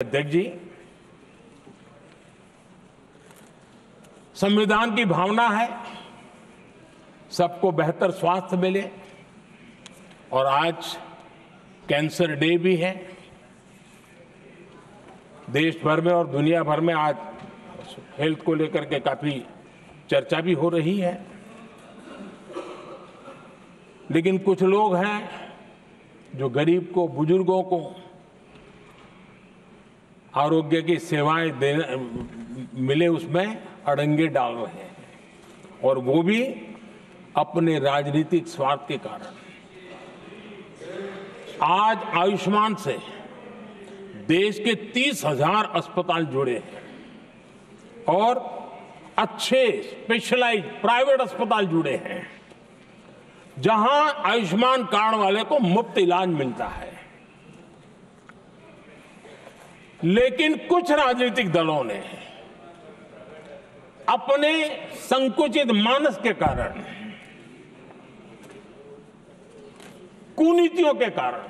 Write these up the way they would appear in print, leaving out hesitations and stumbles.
अध्यक्ष जी, संविधान की भावना है सबको बेहतर स्वास्थ्य मिले और आज कैंसर डे भी है। देश भर में और दुनिया भर में आज हेल्थ को लेकर के काफी चर्चा भी हो रही है, लेकिन कुछ लोग हैं जो गरीब को, बुजुर्गों को आरोग्य की सेवाएं मिले उसमें अड़ंगे डाल रहे हैं और वो भी अपने राजनीतिक स्वार्थ के कारण। आज आयुष्मान से देश के 30,000 अस्पताल जुड़े हैं और अच्छे स्पेशलाइज्ड प्राइवेट अस्पताल जुड़े हैं जहां आयुष्मान कार्ड वाले को मुफ्त इलाज मिलता है। लेकिन कुछ राजनीतिक दलों ने अपने संकुचित मानस के कारण, कुनीतियों के कारण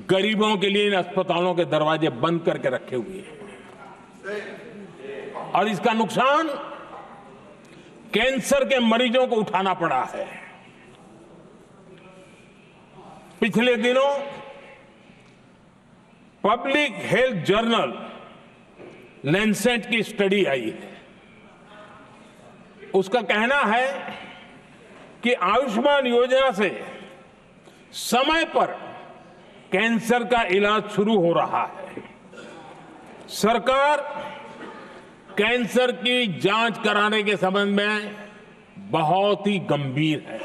गरीबों के लिए इन अस्पतालों के दरवाजे बंद करके रखे हुए हैं और इसका नुकसान कैंसर के मरीजों को उठाना पड़ा है। पिछले दिनों पब्लिक हेल्थ जर्नल लैंसेट की स्टडी आई है। उसका कहना है कि आयुष्मान योजना से समय पर कैंसर का इलाज शुरू हो रहा है। सरकार कैंसर की जांच कराने के संबंध में बहुत ही गंभीर है,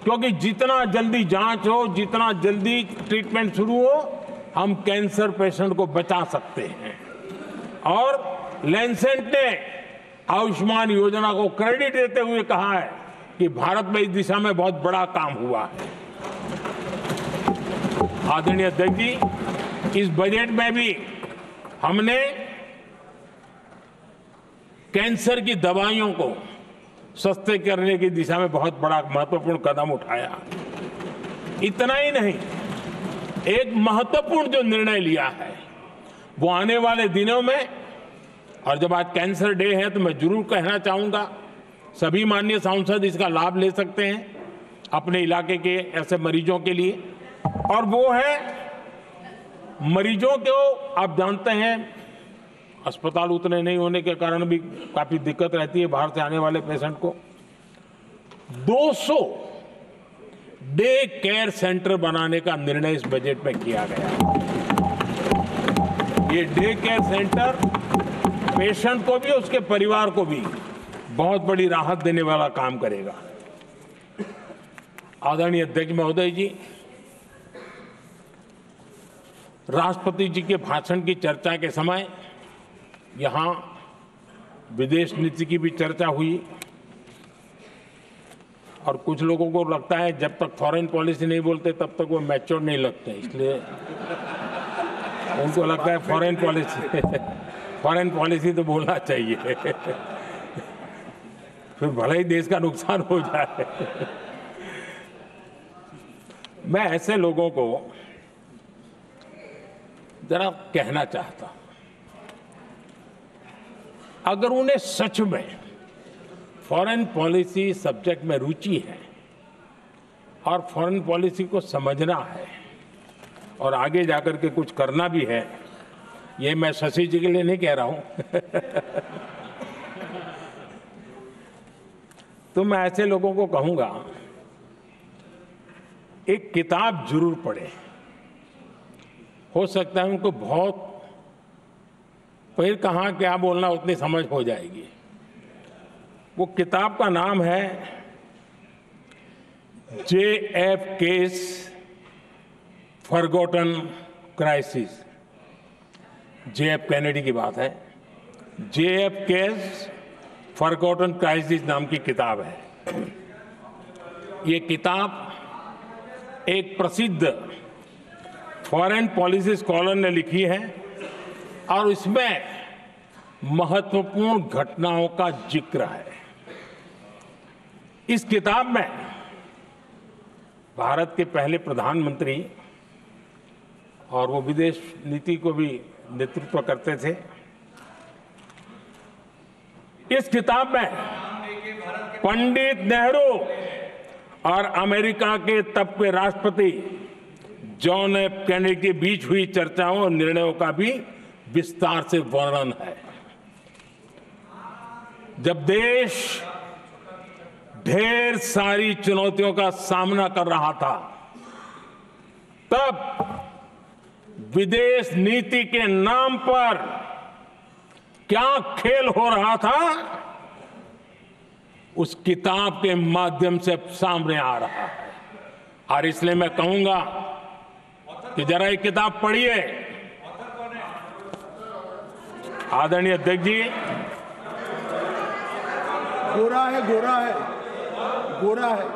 क्योंकि जितना जल्दी जांच हो, जितना जल्दी ट्रीटमेंट शुरू हो, हम कैंसर पेशेंट को बचा सकते हैं। और लैंसेट ने आयुष्मान योजना को क्रेडिट देते हुए कहा है कि भारत में इस दिशा में बहुत बड़ा काम हुआ है। आदरणीय अध्यक्ष जी, इस बजट में भी हमने कैंसर की दवाइयों को सस्ते करने की दिशा में बहुत बड़ा महत्वपूर्ण कदम उठाया। इतना ही नहीं, एक महत्वपूर्ण जो निर्णय लिया है वो आने वाले दिनों में, और जब आज कैंसर डे है तो मैं जरूर कहना चाहूंगा सभी माननीय सांसद इसका लाभ ले सकते हैं अपने इलाके के ऐसे मरीजों के लिए। और वो है मरीजों को, आप जानते हैं अस्पताल उतने नहीं होने के कारण भी काफी दिक्कत रहती है बाहर से आने वाले पेशेंट को। 200 डे केयर सेंटर बनाने का निर्णय इस बजट में किया गया। ये डे केयर सेंटर पेशेंट को भी, उसके परिवार को भी बहुत बड़ी राहत देने वाला काम करेगा। आदरणीय अध्यक्ष महोदय जी, राष्ट्रपति जी के भाषण की चर्चा के समय यहां विदेश नीति की भी चर्चा हुई और कुछ लोगों को लगता है जब तक फॉरेन पॉलिसी नहीं बोलते तब तक वो मैच्योर नहीं लगते, इसलिए उनको लगता है फॉरेन पॉलिसी तो बोलना चाहिए फिर भले ही देश का नुकसान हो जाए। मैं ऐसे लोगों को जरा कहना चाहता हूं, अगर उन्हें सच में फॉरेन पॉलिसी सब्जेक्ट में रुचि है और फॉरेन पॉलिसी को समझना है और आगे जाकर के कुछ करना भी है, ये मैं शशि जी के लिए नहीं कह रहा हूं तो मैं ऐसे लोगों को कहूंगा एक किताब जरूर पढ़ें। हो सकता है उनको बहुत फिर कहाँ क्या बोलना उतनी समझ हो जाएगी। वो किताब का नाम है JFK's forgotten crisis. JF Kennedy की बात है। JFK's फॉरगॉटन क्राइसिस नाम की किताब है। ये किताब एक प्रसिद्ध फॉरेन पॉलिसी स्कॉलर ने लिखी है और इसमें महत्वपूर्ण घटनाओं का जिक्र है। इस किताब में भारत के पहले प्रधानमंत्री और वो विदेश नीति को भी नेतृत्व करते थे। इस किताब में पंडित नेहरू और अमेरिका के तब के राष्ट्रपति जॉन एफ कैनेडी के बीच हुई चर्चाओं और निर्णयों का भी विस्तार से वर्णन है। जब देश ढेर सारी चुनौतियों का सामना कर रहा था, तब विदेश नीति के नाम पर क्या खेल हो रहा था, उस किताब के माध्यम से सामने आ रहा है। और इसलिए मैं कहूंगा कि जरा ये किताब पढ़िए। आदरणीय अध्यक्ष जी, गोरा है, गोरा है, गोरा है,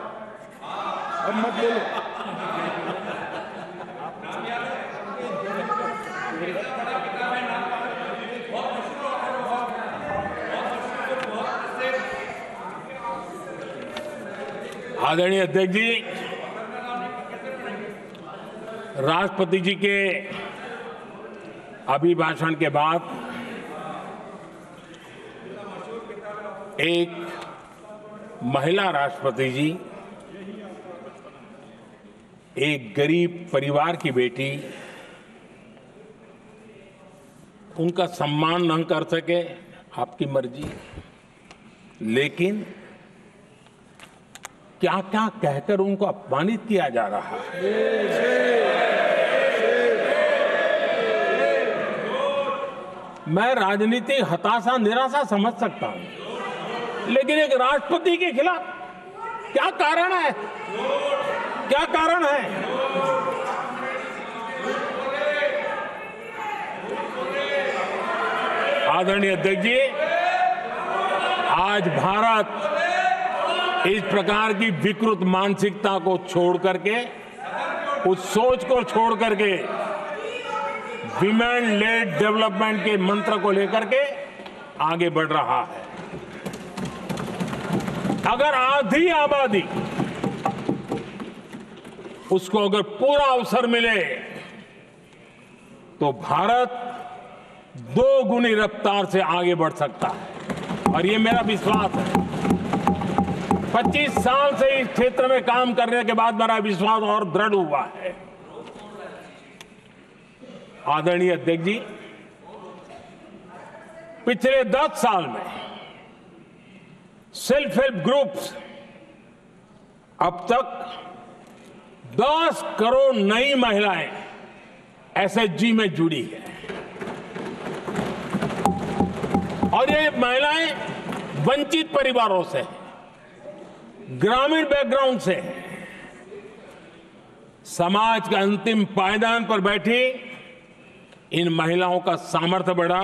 अब मत बोलो। आदरणीय अध्यक्ष जी, राष्ट्रपति जी के अभिभाषण के बाद एक महिला राष्ट्रपति जी, एक गरीब परिवार की बेटी, उनका सम्मान न कर सके, आपकी मर्जी, लेकिन क्या क्या कहकर उनको अपमानित किया जा रहा है। मैं राजनीतिक हताशा निराशा समझ सकता हूं, लेकिन एक राष्ट्रपति के खिलाफ क्या कारण है? क्या कारण है? आदरणीय अध्यक्ष जी, आज भारत इस प्रकार की विकृत मानसिकता को छोड़ करके, उस सोच को छोड़ करके, विमेन लेड डेवलपमेंट के मंत्र को लेकर के आगे बढ़ रहा है। अगर आधी आबादी उसको अगर पूरा अवसर मिले तो भारत 2 गुनी रफ्तार से आगे बढ़ सकता है, और ये मेरा विश्वास है। 25 साल से इस क्षेत्र में काम करने के बाद मेरा विश्वास और दृढ़ हुआ है। आदरणीय अध्यक्ष जी, पिछले 10 साल में सेल्फ हेल्प ग्रुप्स अब तक 10 करोड़ नई महिलाएं एसएचजी में जुड़ी है, और ये महिलाएं वंचित परिवारों से, ग्रामीण बैकग्राउंड से, समाज के अंतिम पायदान पर बैठी इन महिलाओं का सामर्थ्य बढ़ा,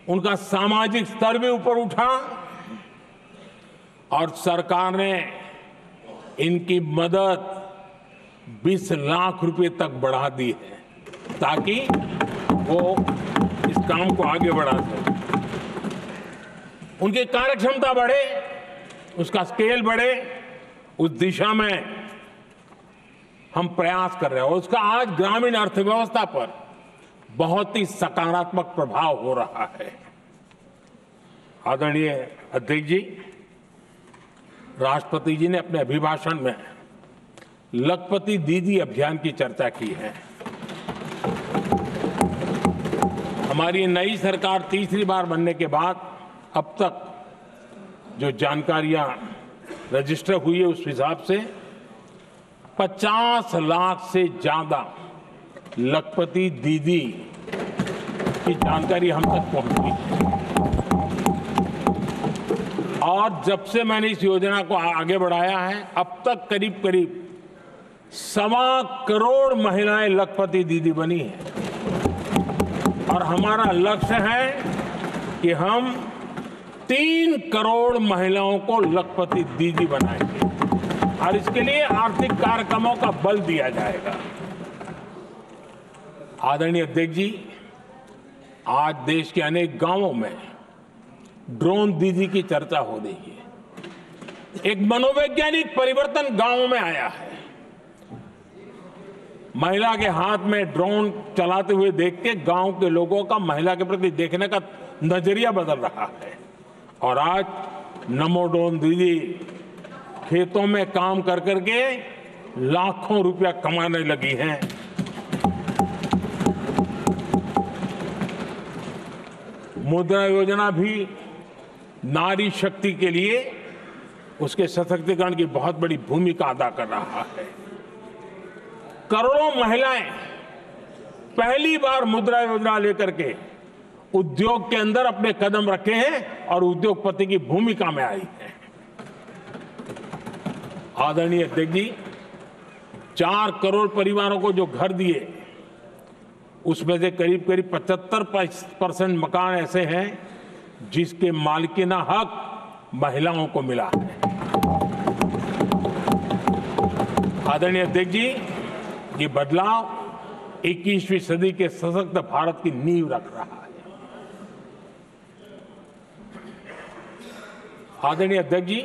उनका सामाजिक स्तर भी ऊपर उठा, और सरकार ने इनकी मदद 20 लाख रुपए तक बढ़ा दी है, ताकि वो इस काम को आगे बढ़ा सके। उनकी कार्यक्षमता बढ़े, उसका स्केल बढ़े, उस दिशा में हम प्रयास कर रहे हैं, और उसका आज ग्रामीण अर्थव्यवस्था पर बहुत ही सकारात्मक प्रभाव हो रहा है। आदरणीय अध्यक्ष जी, राष्ट्रपति जी ने अपने अभिभाषण में लखपति दीदी अभियान की चर्चा की है। हमारी नई सरकार तीसरी बार बनने के बाद अब तक जो जानकारियां रजिस्टर हुई है, उस हिसाब से 50 लाख से ज्यादा लखपति दीदी की जानकारी हम तक पहुंची है। और जब से मैंने इस योजना को आगे बढ़ाया है, अब तक करीब करीब 1.25 करोड़ महिलाएं लखपति दीदी बनी हैं, और हमारा लक्ष्य है कि हम 3 करोड़ महिलाओं को लखपति दीदी बनाएंगे, और इसके लिए आर्थिक कार्यक्रमों का बल दिया जाएगा। आदरणीय अध्यक्ष जी, आज देश के अनेक गांवों में ड्रोन दीदी की चर्चा हो रही है। एक मनोवैज्ञानिक परिवर्तन गांवों में आया है। महिला के हाथ में ड्रोन चलाते हुए देख के गांव के लोगों का महिला के प्रति देखने का नजरिया बदल रहा है। और आज नमो ड्रोन दीदी खेतों में काम कर करके लाखों रुपया कमाने लगी हैं। मुद्रा योजना भी नारी शक्ति के लिए उसके सशक्तिकरण की बहुत बड़ी भूमिका अदा कर रहा है। करोड़ों महिलाएं पहली बार मुद्रा योजना लेकर के उद्योग के अंदर अपने कदम रखे हैं और उद्योगपति की भूमिका में आई हैं। आदरणीय अध्यक्ष जी, 4 करोड़ परिवारों को जो घर दिए, उसमें से करीब करीब 75% मकान ऐसे हैं जिसके मालिकाना हक महिलाओं को मिला है। आदरणीय अध्यक्ष जी, ये बदलाव 21वीं सदी के सशक्त भारत की नींव रख रहा है। आदरणीय अध्यक्ष जी,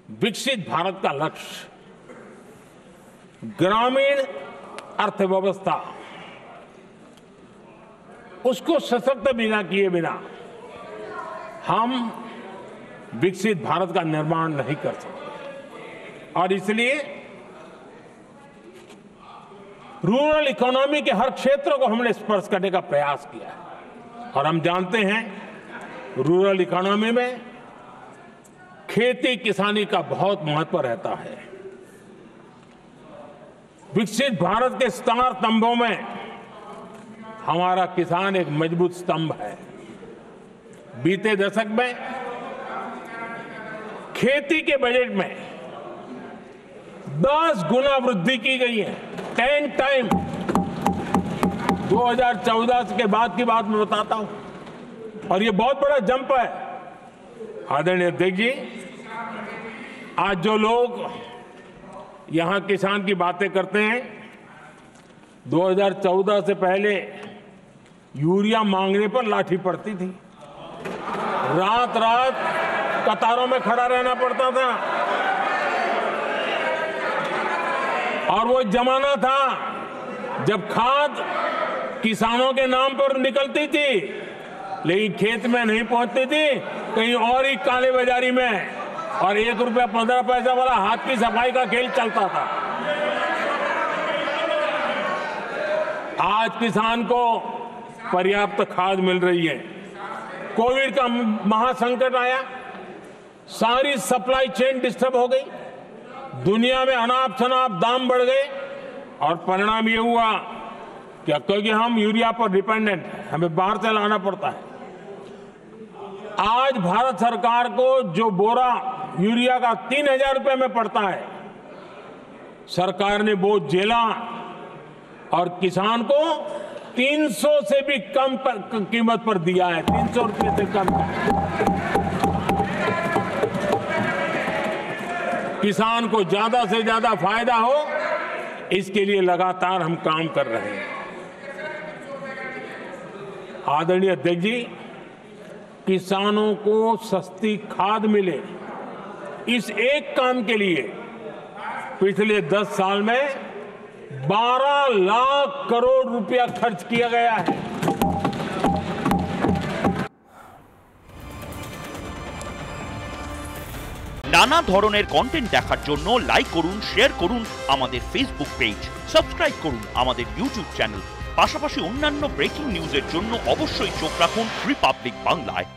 विकसित भारत का लक्ष्य ग्रामीण अर्थव्यवस्था उसको सशक्त बिना किए बिना हम विकसित भारत का निर्माण नहीं कर सकते। और इसलिए रूरल इकोनॉमी के हर क्षेत्र को हमने स्पर्श करने का प्रयास किया है। और हम जानते हैं रूरल इकोनॉमी में खेती किसानी का बहुत महत्व रहता है। विकसित भारत के स्टार स्तंभों में हमारा किसान एक मजबूत स्तंभ है। बीते दशक में खेती के बजट में 10 गुना वृद्धि की गई है, 10 टाइम। 2014 के बाद की बात मैं बताता हूं, और ये बहुत बड़ा जंप है। आदरणीय अध्यक्ष जी, आज जो लोग यहां किसान की बातें करते हैं, 2014 से पहले यूरिया मांगने पर लाठी पड़ती थी, रात रात कतारों में खड़ा रहना पड़ता था। और वो जमाना था जब खाद किसानों के नाम पर निकलती थी, लेकिन खेत में नहीं पहुंचती थी, कहीं और ही काले बाजारी में, और 1 रुपया 15 पैसा वाला हाथ की सफाई का खेल चलता था। आज किसान को पर्याप्त खाद मिल रही है। कोविड का महासंकट आया, सारी सप्लाई चेन डिस्टर्ब हो गई, दुनिया में अनाप शनाप दाम बढ़ गए, और परिणाम ये हुआ कि क्योंकि हम यूरिया पर डिपेंडेंट हैं, हमें बाहर से लाना पड़ता है। आज भारत सरकार को जो बोरा यूरिया का 3000 रुपए में पड़ता है, सरकार ने वो झेला और किसान को 300 से भी कम कीमत पर दिया है, 300 रुपए से कम। किसान को ज्यादा से ज्यादा फायदा हो, इसके लिए लगातार हम काम कर रहे हैं। आदरणीय अध्यक्ष जी, किसानों को सस्ती खाद मिले, इस एक काम के लिए पिछले 10 साल में 12 लाख करोड़ रुपया खर्च किया गया है। নানা ধরনের কন্টেন্ট দেখার জন্য লাইক করুন, শেয়ার করুন আমাদের ফেসবুক পেজ, সাবস্ক্রাইব করুন আমাদের ইউটিউব চ্যানেল। পাশাপাশি অন্যান্য ব্রেকিং নিউজের জন্য অবশ্যই চোখ রাখুন রিপাবলিক বাংলায়।